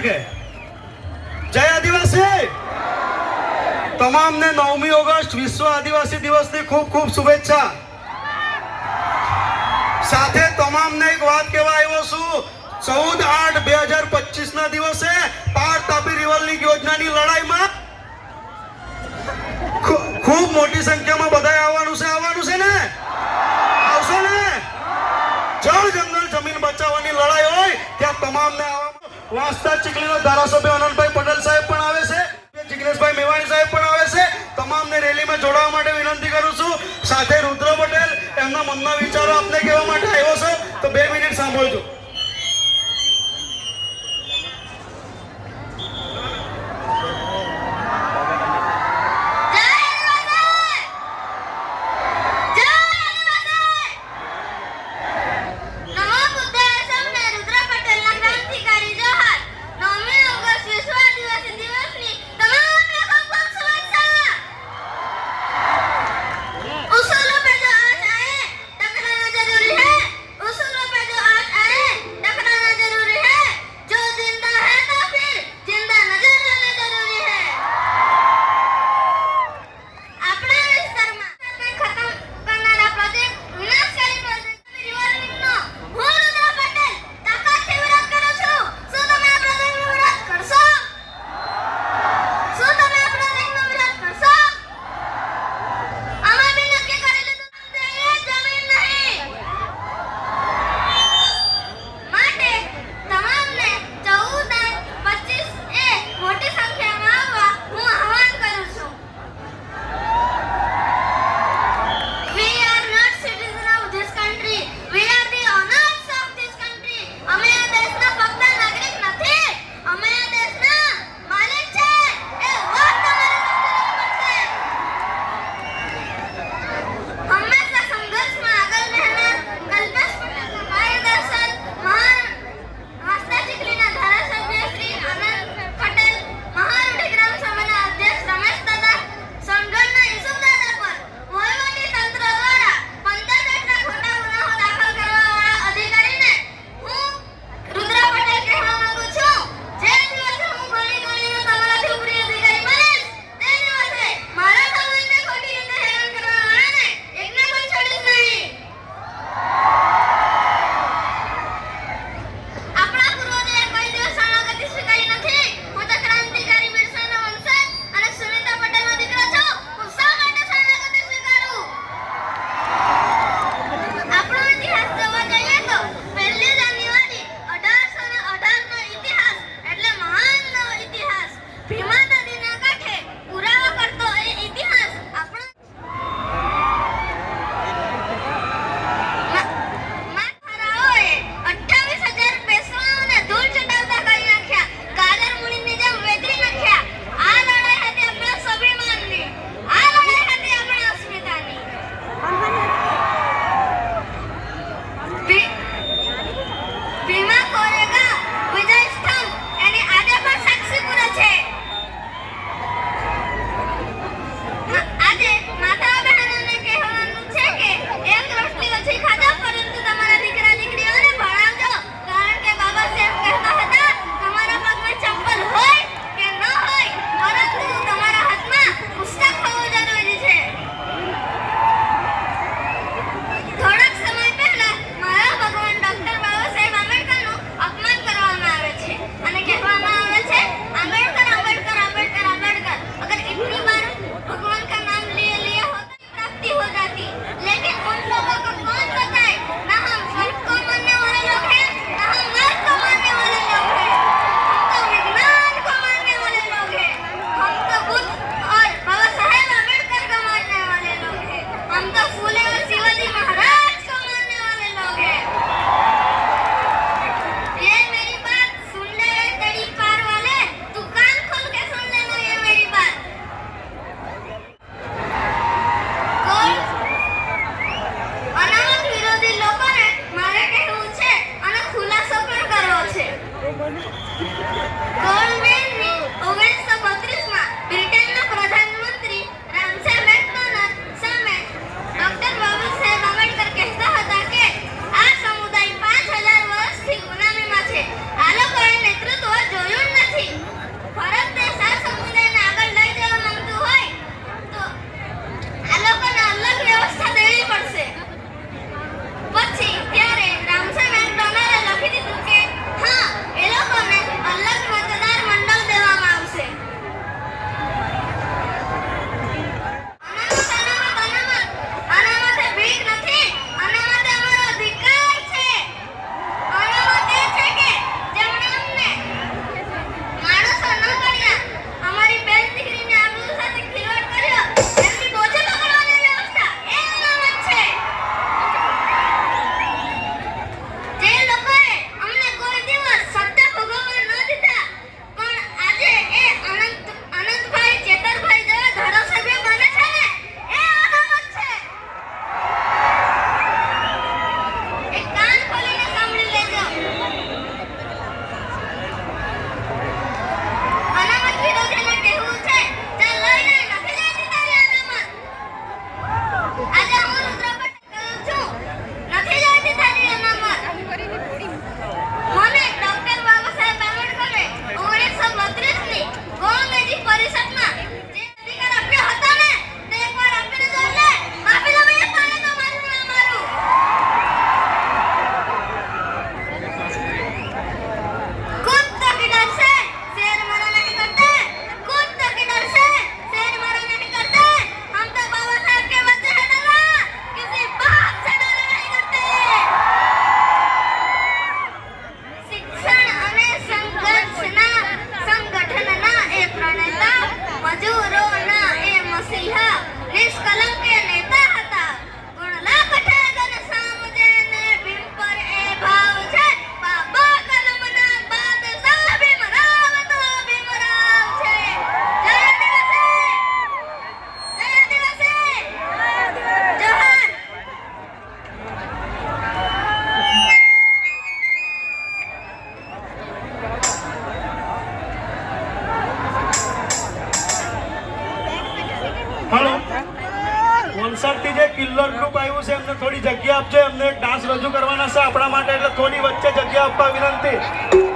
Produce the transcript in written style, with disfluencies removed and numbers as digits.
જય આદિવાસી તમામને 9મી ઓગસ્ટ વિશ્વ આદિવાસી દિવસની ખૂબ ખૂબ શુભેચ્છા. સાથે તમામને એક વાત કહેવા આવ્યો છું. 14/8/2025 ના દિવસે પાર તાપી રિવર લીગ યોજનાની લડાઈમાં ખૂબ મોટી સંખ્યામાં બધાય આવવાનું છે ને? આવશો ને? જળ જંગલ જમીન બચાવવાની લડાઈ હોય ત્યાં તમામને વાંસદા ચીખલીના ધારાસભ્ય અનંતભાઈ પટેલ સાહેબ પણ આવે છે, જિગ્નેશભાઈ મેવાણી સાહેબ પણ આવે છે. તમામને રેલીમાં જોડાવા માટે વિનંતી કરું છું. સાથે રુદ્ર પટેલ એમના મનના વિચારો આપને કહેવા માટે આવ્યો છે, તો 2 મિનિટ સાંભળજો. આ લોકોએ નેતૃત્વ જોયું વલસાડથી જે કિલ્લર ગ્રુપ આવ્યું છે એમને થોડી જગ્યા આપજો, એમને એક ડાન્સ રજૂ કરવાના છે આપણા માટે, એટલે થોડી વચ્ચે જગ્યા આપવા વિનંતી.